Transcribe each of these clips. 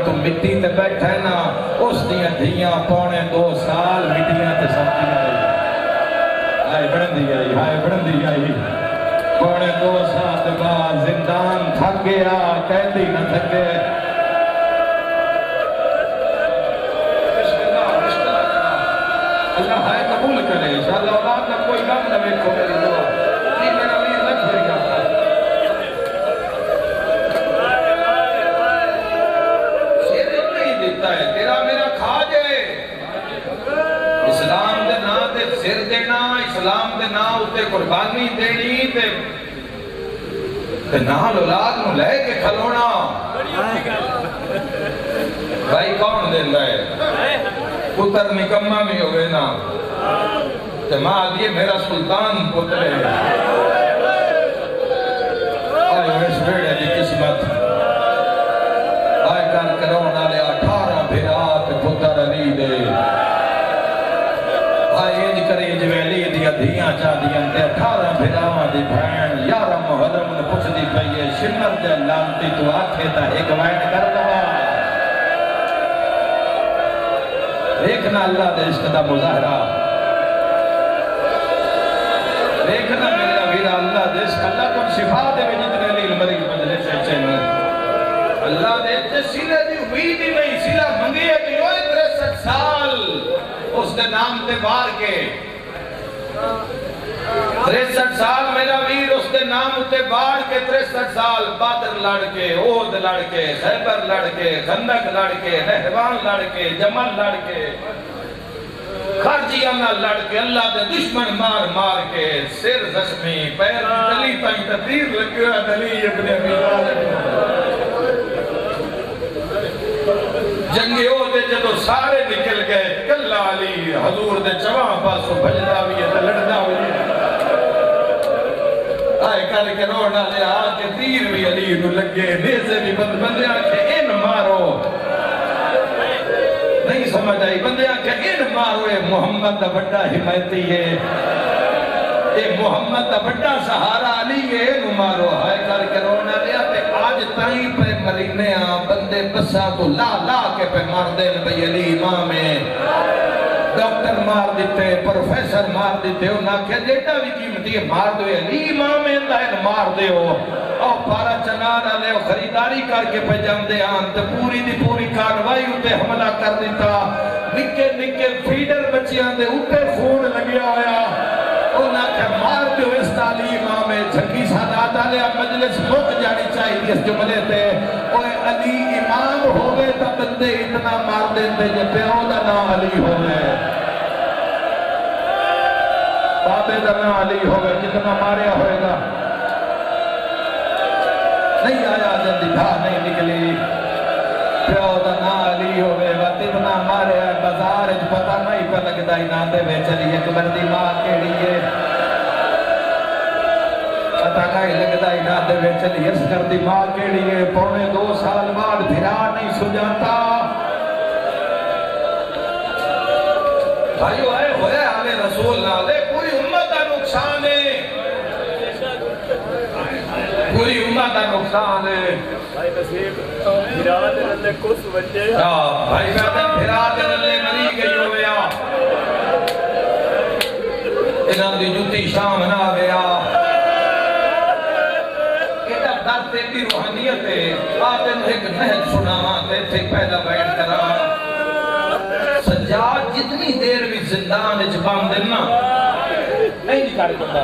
तू मिट्टी ते बैठा है ना, उस दियां धियां पौने 2 साल मिट्टियां ते सब्जियां हाय बढ़ती आई, हाय बढ़ती आई। पौने 2 साल बाद जिंदान थक गया, कैदी न थके। अल्लाह है कबूल करे, इंशाअल्लाह औलाद का कोई गम न देखो मेरी दुआ। मेरा वीर लग फिर है तेरा मेरा खा जाए। इस्लाम दे ना ते सिर देना, इस्लाम दे ना उत्ते कुर्बानी देनी ते नाल औलाद नूं लेके खलोना। भाई कौन देंदा है? पुत्र निकम्मा भी होवे ना ते मां दिए मेरा सुल्तान पुत्र है। आए इस बेड़े दी किस्मत आए कर करोड़ वाले 18 फिरात पुत्र अली दे आए इंज करे जवेली दी धियां चादियां ते 18 फिरावां दी भैन 11 मुहर्रम ने पुछदी पई है शिमर दे लांती तू आखे ता एक वैन कर लवा। देखना अल्लाह दे इश्क दा मुजाहरा, देखना मेरा वीर अल्लाह दे इश्क। अल्लाह को शिफा दे जितने लील मरीज मजलिस चैन अल्लाह दे ते सिले दी उम्मीद ही नहीं, सिला मंगे कि ओए 63 साल उसके नाम ते मार के 63 साल मेरा वीर उसके नाम उते बाढ़ के 63 साल बदर लड़ के, ओहद लड़ के, खैबर लड़ के, खंदक लड़ के, नहरवान लड़ के, जमल लड़ के, खर्जिया लड़ के, अल्लाह के दुश्मन मार मार के सिर जख्मी पैर तली ताई ततीर लगे अली इब्ने अबी तालिब। जंगे ओहदे जदों सारे निकल गए कल्ला अली हजूर दे चवा पासों भजदा भी है ते लड़दा भी है। आए करके रोना ले आके तीर भी अली नू लगे, नेज़े भी बंदे आखे इन मारो। नहीं समझ आई, बंदे आखे इन मारो। ये मोहम्मद दा बड़ा हिमायती है, ये मोहम्मद दा बड़ा सहारा अली है, इनू मारो। हाय करके रोना ले आते आज ताई पे मरीने आ बंदे बसा तो ला ला के पे मार दे भाई अली इमाम है। डॉक्टर मार देते, प्रोफेसर मार देते, उन्हें आख्या जेटा भी कीमती है मार दो अली इमाम है मार दे। और पारा चनार वाले खरीदारी करके पे जाते आन तो पूरी दी पूरी कार्रवाई उत्ते हमला कर दिता। निके निके फीडर बच्चियां दे उत्ते खून लग्या होया, उन्हें आख्या मार दो इस ताली इमाम है। झंगी सादात वाले मजलिस मुक जानी चाहिए इस जुमले ते। ओए अली इमाम होवे तो बंदे इतना मार देते जे प्यो दा नाम अली होवे, बाबे दा नाम अली होवे कितना मारिया होएगा। नहीं आया दिखा नहीं निकली, प्यो दा नाम अली होवे इतना मारिया बाजार च पता नहीं पे लगता इन्हां दे विच अली अकबर दी मां केड़ी है, पता नहीं लगता इन्हां दे विच अली असगर दी मां केड़ी है। पौने 2 साल बाद फिरा नहीं सुजाता। भाइयों आए होया आले रसूल नाले पूरी उम्मत का नुकसान है, पूरी उम्मत का नुकसान है। भाई नसीब फिरा दे नल्ले कुछ बच्चे हां भाई कहते फिरा दे नल्ले मरी गई होया, इन्हां दी जुत्ती शाम ना गया। एदा दर्द तेरी रूहानियत है। आते एक महल सुनावा ते थे पहला बैठ करा। सज्जाद जितनी देर भी जिंदान विच बंद है ना नहीं कर सकता।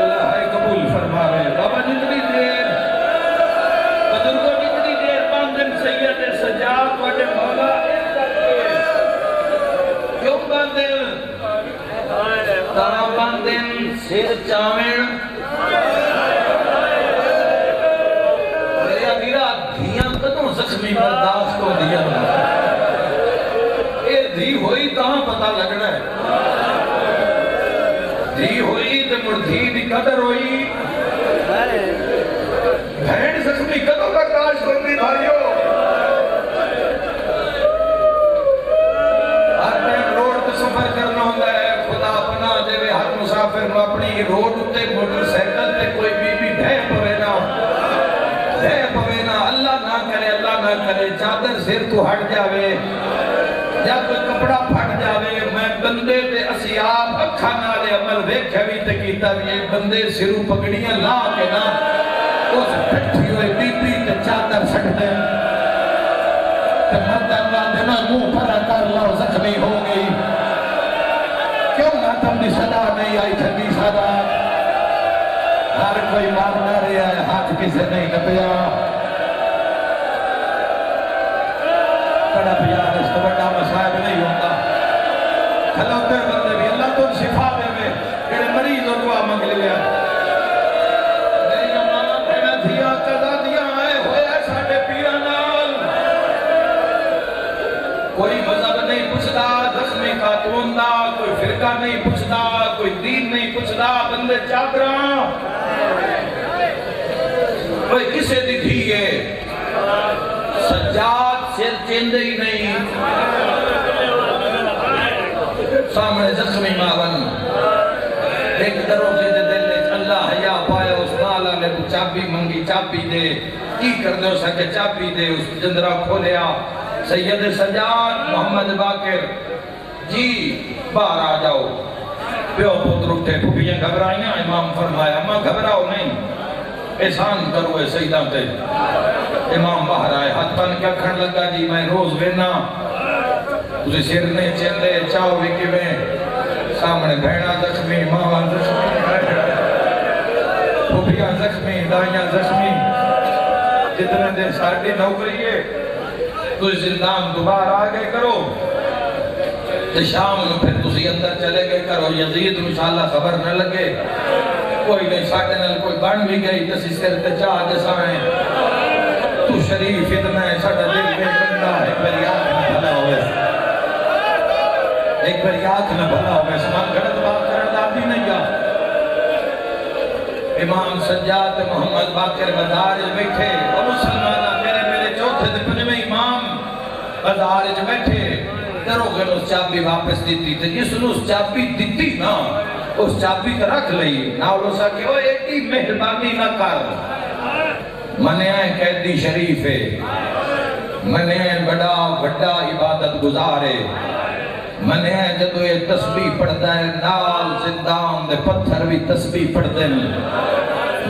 अल्लाह है कबूल फरमावे। बाबा जितनी देर बुजुर्गों जितनी देर बंद है सैयद सज्जाद वाले मौला क्यों बंद है? तारा बंद है सिर चावें जख्मी बर्दाश्त को दिया ये धी हुई तां पता लगना है, धी हुई तो मुड़ धी दी कदर हुई। भैन जख्मी कदों बर्दाश्त होगी भाइयों। हर टाइम रोड पे सफर करना होता है, खुदा अपना देवे हर मुसाफिर में अपनी रोड उत्ते मोटरसाइकिल ते कोई बीबी ढह पवे ना, अल्लाह ना करे चादर सिर तो हट जावे या कोई कपड़ा फट जावे, मैं बंदे ते असी आप अखा नाल अमल वेख्या भी ते कीता भी बंदे सिरों पगड़ियां ला के ना उस ठट्ठी हुई बीबी ते चादर सट दे ते मर्दाना देना मुंह भरा कर लो जख्मी हो गई। क्यों ना तुमने सदा नहीं आई ठंडी सदा, हर कोई मारना रहा है हाथ किसे नहीं नपया, बड़ा प्यार इस बड़ा मसाइब नहीं होता। खलोते बंदे भी अल्लाह तुम शिफा देवे, जेड़े मरीज हो दुआ मंग लिया मेरी मां भेड़ा थिया कदा दिया आए होया साडे पीरां नाल, कोई मजहब नहीं पुछदा दसवीं खातून दा, कोई फिरका नहीं पुछदा, कोई दीन नहीं पुछदा, बंदे चादरा कोई किसे दी थी है सज्जाद सिर चेंदे ही नहीं, सामने जख्मी मावन एक दरोगे दे दिल में अल्लाह हया पाया, उस नाल वाले को चाबी मंगी, चाबी दे की कर दो सके चाबी दे, उस जंदरा खोलिया सैयद सज्जाद मोहम्मद बाकिर जी बाहर आ जाओ। प्यो पुत्र उठे, फुफियां घबराइयां, इमाम फरमाया अम्मा घबराओ नहीं, एहसान करो ए सईदा ते। इमाम बाहर आए, हाथ बन के अखण लगा जी मैं रोज वेना तुझे सिर नहीं चेंदे चाहो भी किवें, सामने भैणा जख्मी, मावा जख्मी, फुफियां जख्मी, दाइयां जख्मी, जितने दिन साडी नौकरी है तुझे जिंदान दोबारा आ गए करो तो शाम को फिर तुसी अंदर चले गए करो, यजीद इंशाअल्लाह खबर न लगे, कोई नहीं साडे नाल कोई बन भी गई तसी सिर ते चाह जसाए, तू शरीफ इतना है साडा दिल बेबंदा है, एक बार याद न भला होवे, एक बार याद न भला होवे, समान गलत बात करन दा भी नहीं जा। इमाम सज्जाद मोहम्मद बाकिर बाजार में बैठे, ओ मुसलमाना मेरे चौथे ते पंजवें इमाम बाजार में बैठे, दरोगे ने उस चाबी वापस दी थी, जिसने उस चाबी दी ना उस चाबी को रख ली ना, उसा कि ओ एडी मेहरबानी ना कर, मने कैदी शरीफ है, मने बड़ा बड़ा इबादत गुजार है, मने जदों ये तस्बीह पढ़ता है नाल जिंदान दे पत्थर भी तस्बीह पढ़ते हैं,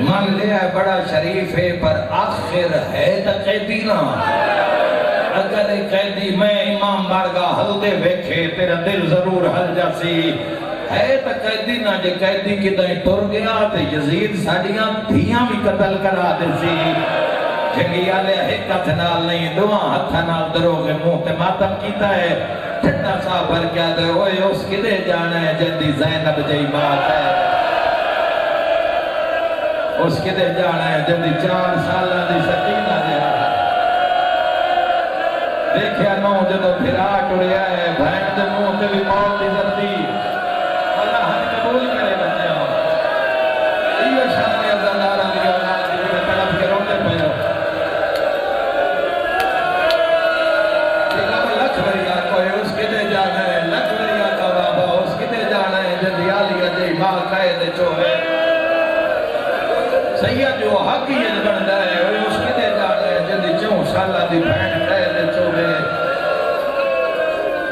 मन लिया बड़ा शरीफ है पर आखिर है तो कैदी ना, अगर कैदी मैं इमाम बारगाह हलदे वेखे तेरा दिल जरूर हल जासी, है तो कैदी ना, जे कैदी किदाई तुर गया तो यजीद साडियां धियां भी कत्ल करा देसी, जंगिया ले एक हथ नाल नहीं दोवां हत्थां नाल दरोगे मुंह ते मातम कीता है, ठंडा सा भर गया दे ओए उस किदे जाना है जिंदी ज़ैनब जई मात है, उस किदे जाना है जिंदी 4 साल दी सकीना है, देखिया नो जदों फिरा टुरिया है भैन दे मुंह ते भी मौत दी जल्दी, अल्लाह हद कबूल करे बच्चा, इयो शान अज़ादारा दी औलाद दी तड़प के रोंदे पयो, लख वरिया कोई उस किदे जाना है, लख वरिया का बाबा उस किदे जाना है जिंदी आलिया जी मां कायद चोवे, सैयद जो हकी बनदा है उस किदे जाना है जिंदी 4 साल दी भैन कायद चोवे,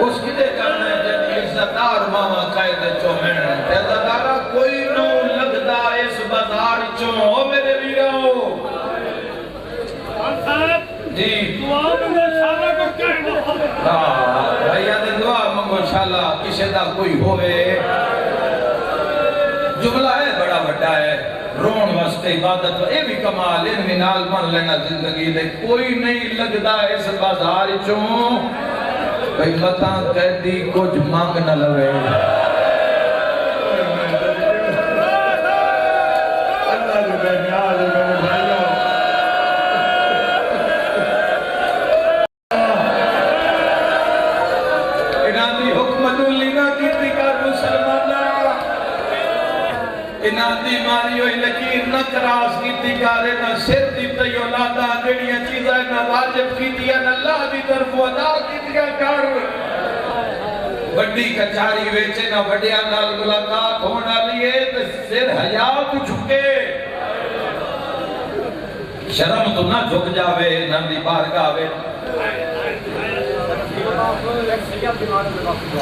उस किदे जाना है जिंदी इज्जतदार मामा कायद चोवे, इज्जतदारा कोई नो लगदा इस बाजार चो, ओ मेरे वीरो जी दुआ मंगो शाला को कहना, हां भैया ने दुआ मंगो शाला किसे दा कोई होवे, जुमला है बड़ा बड़ा है, रोन वास्ते इबादत ये भी कमाल, इन भी नाल मन लेना जिंदगी दे, कोई नहीं लगदा इस बाजार चो भाई मता कैदी कुछ मांग न लवे, अल्लाह ने बेनियाज में भाइयों इनादी हुक्मतुल्ली ना कीती कर मुसलमाना, इनादी मारी हुई लकीर न क्रॉस कीती करे, न सिर दी तई औलादा जेड़ियां चीज़ां न वाजिब कीतियां न अल्लाह दी तरफों अदा कीतियां कर, बड़ी कचारी विच न वड्डियां नाल मुलाकात होण वाली है, सिर हया तो झुके, शर्म तो ना झुक जावे, नंदी बारगाह आवे।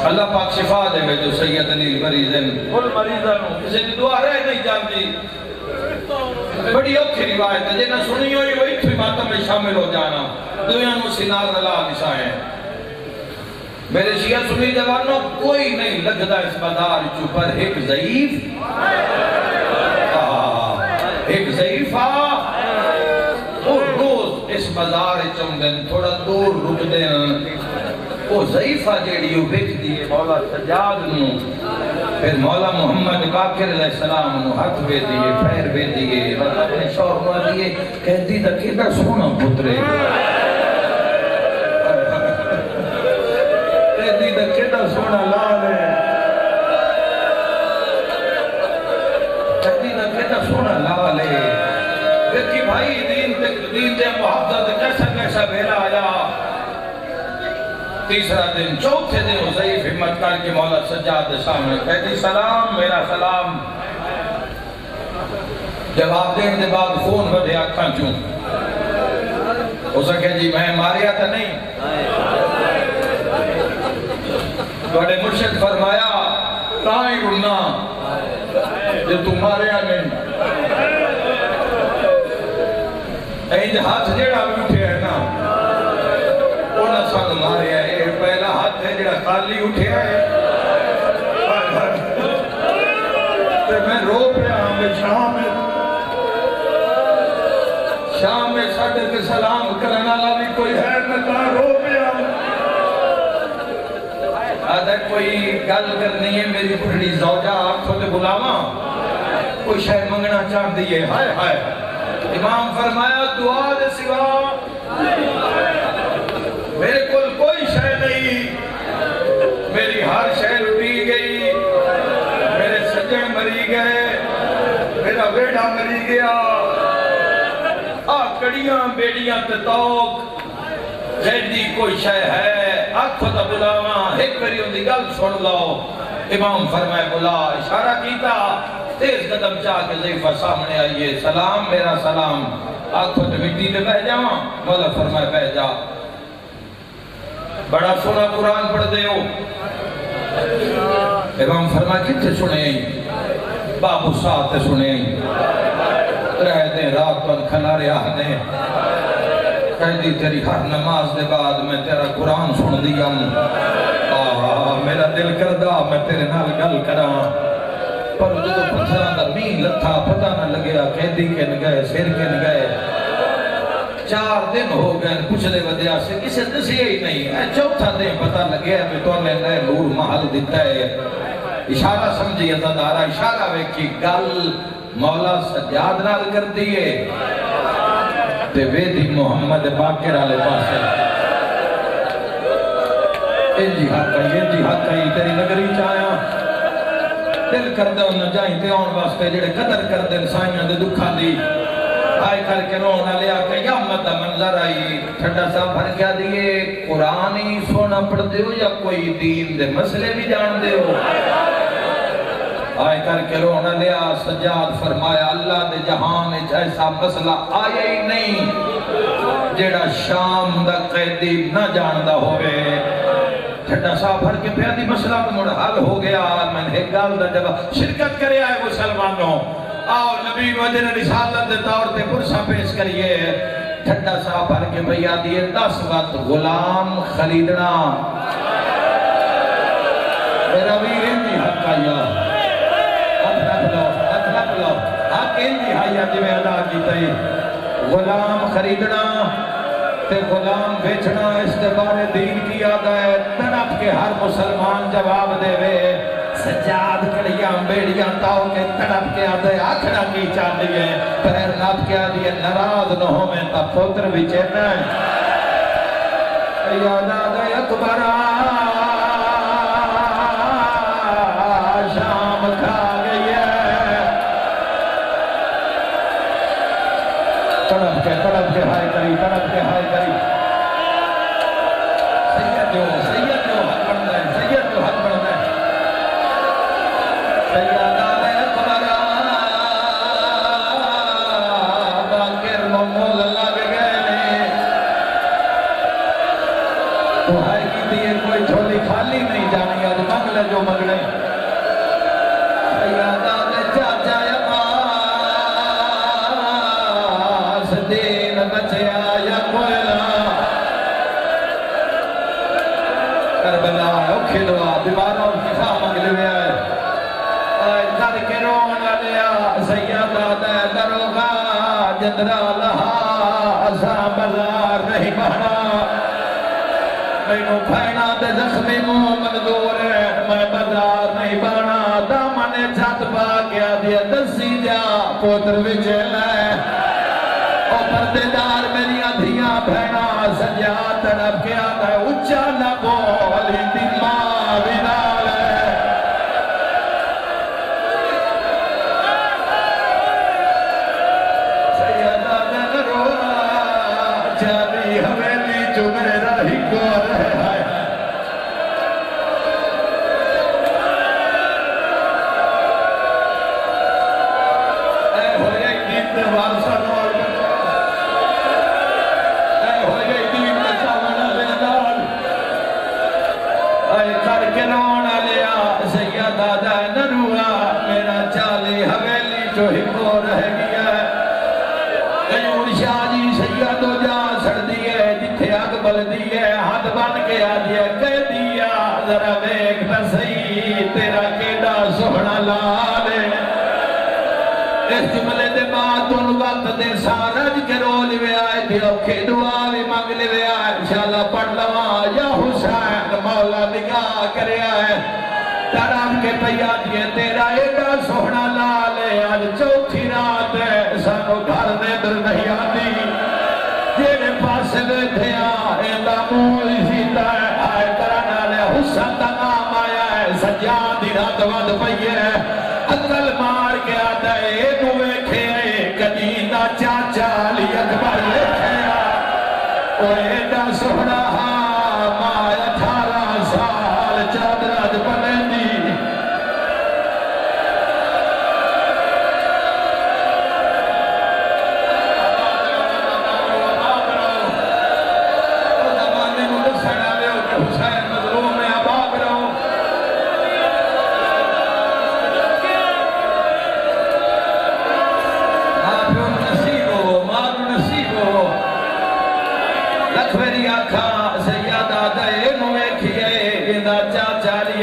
अल्लाह पाक शिफा दे जो सैयद अली मरीजन कुल मरीज़ां नूं किसी दी दुआ रह नहीं जाती। बड़ी औखी रिवायत है, जिन्हें सुनी हुई वही थी मातम में शामिल हो जाना, दुनिया नूं सिनार रला निशाए। मेरे शिया सुनी जवानों, कोई नहीं लगता इस बाजार चू, पर एक ज़ईफ वो रोज इस बाजार चौंदे थोड़ा दूर रुकते हैं। वो ज़ईफा जेड़ी वो बेचती है मौला सज्जाद नूं, फिर मौला मोहम्मद बाकिर अलैहिस्सलाम नूं हाथ वे दिए, पैर वे दिए, अपने शौहर को दिए, कहती दा कितना सोहना पुत्र है, कहती दा कितना सोहना लाल है, कहती दा कितना सोहना लाल है। देखी भाई दीन दे मुहब्बत कैसा कैसा बेला आया। तीसरा दिन, चौथे दिन ज़ईफ हिम्मत करके मौला सज्जाद के सामने कहती सलाम, मेरा सलाम। जवाब देने के बाद फोन बढ़े अखा चू, हो सके जी मैं मारिया तो नहीं, बड़े मुर्शिद फरमाया ताई रुना जो तू मारिया नहीं। हाथ जेड़ा भी उठे है ना उन्हें सन मारे है, पहला हाथ है जेड़ा खाली उठे है। मैं रो पाया, शाम में साढ़े के सलाम करने वाला भी कोई है, मैं कहा रो पाया। आधा कोई गल करनी है, मेरी बुढ़ी जौजा आंखों से बुलावा, कोई शायद मंगना चाहती है। हाय हाय, इमाम फरमाया दुआ दे सिवा मेरे को कोई शय नहीं, मेरी हर शय लुटी गई, मेरे सज्जन मरी गए, मेरा बेटा मरी गया, आ कड़ियां बेड़ियां ते तौक जैदी कोई शय है, आखो तो बुलावा, एक बारी उनकी गल सुन लो। इमाम फरमाए बुला, इशारा कीता, तेज कदम चाह के ज़ईफा सामने आइए, सलाम मेरा सलाम। आखो तो मिट्टी पे बह जावा, मौला फरमाए बह जा। बड़ा सोना कुरान पढ़ते हो। इमाम फरमाए कितने सुने, बाबू साथ सुने, रहते रात पर खलारे आने, कहती तेरी हर नमाज के बाद मैं तेरा कुरान सुन दिया, मेरा दिल करदा मैं तेरे नाल गल करा, पर जो पत्थर का मींह लथा पता न लगे, कैदी किन गए, सिर किन गए। 4 दिन हो गए पुछदे वजह से किसी दसिया ही नहीं। चौथा दिन पता लगे भी तुमने नए नूर महल दिता है। इशारा समझी अदादारा, इशारा वेखी, गल मौला सज्जाद नाल कर दिए ते वेदी मोहम्मद बाकिर वाले पासे। जी हक तेरी नगरी च आया, दिल कर दे उन जाई ते आउण वास्ते जेड़े कदर कर दे साइयां दे दुखां दी। आए करके रोना लिया क़यामत दा मंजर आई, ठंडा सा भर गया दिए, कुरान ही सोना पढ़दे हो या कोई दीन दे मसले भी जानदे हो। आए करके रोना लिया, सज्जाद फरमाया अल्लाह दे जहान विच ऐसा मसला आया ही नहीं जेड़ा शाम दा कैदी ना जानदा होवे। ठंडा सा भर के पिया दी मसला तो मुड़ हल हो गया। मैंने एक गल दा जवाब शिरकत करे आए मुसलमानों, आओ नबी वजन रिसालत दे तौर पे पुरसा पेश करिए। ठंडा सा भर के भैया दिए 10 वक्त गुलाम खरीदना। मेरा वीर इंजी हक आया, हक रख लो, हक इंजी आया जिवें अदा कीता गुलाम खरीदना ते गुलाम बेचना। इसके बारे दीन की आदा है, तड़प के हर मुसलमान जवाब देवे। सज्जाद कड़ियां बेड़ियां ताओ के तड़प के आदे आखना की चाहती है, पैर नाप के आदि नाराज न हो में तब पुत्र भी चेतना याद आ गए अकबरा शाम खा गई है। तड़प के हाय करी, तड़प के हाय करी। सैयद जो हक बनता है, सैयद जो हक बनता है। सैयद करके रोन लिया सैयदा दे दरोगा जंदरा लहा असा बाजार नहीं बहना मैनू भैना दे जख्मी मुंह मंजूर है मैं बाजार नहीं बहना दामन छत पा के दिया दसी जा पुत्र विच लै ओ पर्देदार मेरिया धिया भैना सजा तड़प के आता उच्चा न बोल दी मां बिना हवेली जो मेरा ही गौर है हो गई गीत वारसा हो गई दीन बचावन बेदान करके रोन लिया सैयदा दा नरूआ मेरा चाली हवेली जो ही गौर रह गया शाह जी सैया तो जा सड़दी है जिथे अग बलदी है हाथ बन के आ दिया कह दिया जरा वेख तो सही तेरा केड़ा सोहना लाल इस जुमले दे बाद तुम वक्त दे सारज के रो लिवे आए थे औखे दुआ भी मंग लिवे आए इंशाअल्लाह पढ़ लवा या हुसैन मौला निगाह करया है तरफ के पैया दिए तेरा एडा सोहना लाल आज चौथी रात है सानू घर ने दर नहीं आती जेड़े पास बैठे एदा मूल सीता है आए तरह नाले हुसन का नाम आया है सज्जाद दी रात वध पई है अकल मार के आता है एनू वेखे कदी दा चाचा अली अकबर वेखे ओ एडा सोहना मां 18 साल चादर पले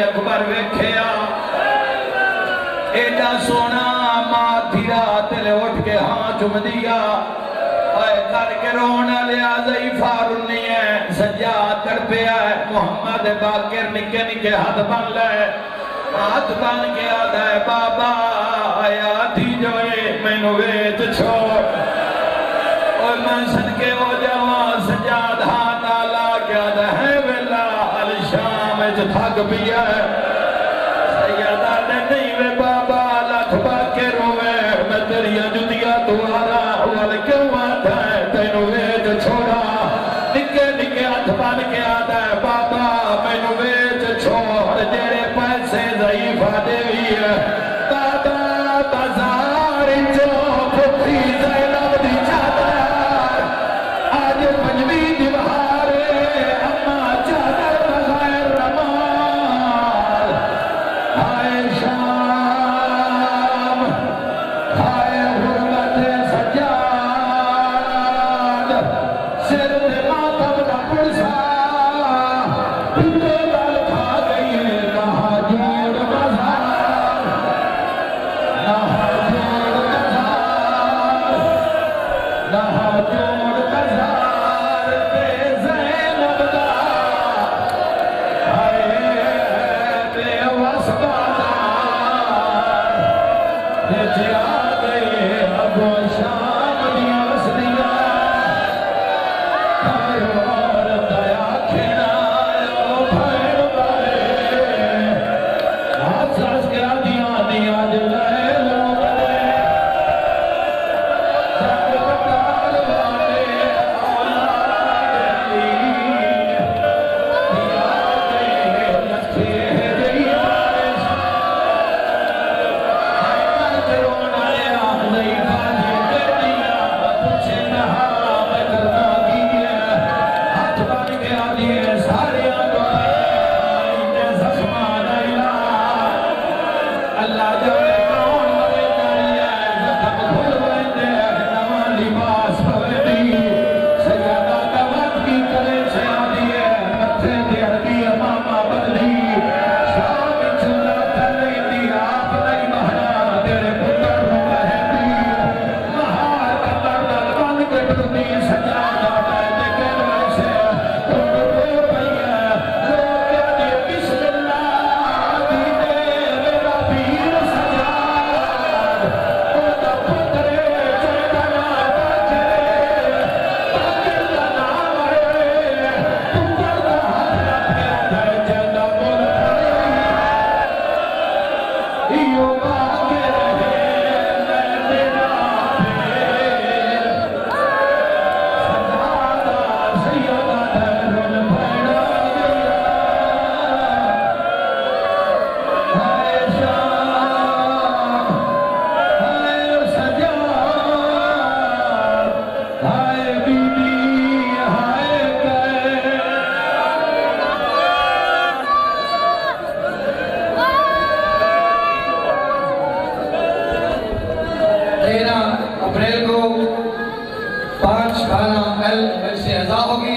अकबर वेख्या एडा सोना मां दी रात ले उठ के हां चुम दिया करके रोन लिया ज़ईफा रुनी है सज्जाद तड़पिया है मोहम्मद बाकिर निके निके हाथ बन ले हाथ बन के आदा है बाबा आया थी जोए मैनू वेच छोड़ और मैं सदके हो जावा सज्जाद हाथ ला के आदा है वेला अल शाम च थक पिया है सैयदा ने नहीं वे बाबा लख बाके रोवे मैं तेरिया जुतिया तुम्हारा वाल क्यों आता है तेनू वेच छोड़ा निके निके हाथ बन के आदा है बाबा मैनू वेच छोड़ जेड़े पैसे ज़ईफा देवी है दादा बाजार चो फुफी ज़ैनब दी चादर आज पंजवी दिवारे अम्मा चादर बगैर रमाल हाय शाम हाय हुर्मत सज्जाद सिर पे मातम का पुरसा पिंडे गल खा गई है कहा जोड़ बाजार कहा जोड़ बाजार कहा जोड़ बाजार पे ज़ैनब दा हाय पे वसबादार जे आ गए अब शाम दिया वसदिया और दया खिड़ायो भैर बारे हाथ सास के दिया दिया जलाए लोगे जग कटाल वाले औलाद दिया गए लखे जइया रोना अप्रैल को 5/12 कल से अदा होगी।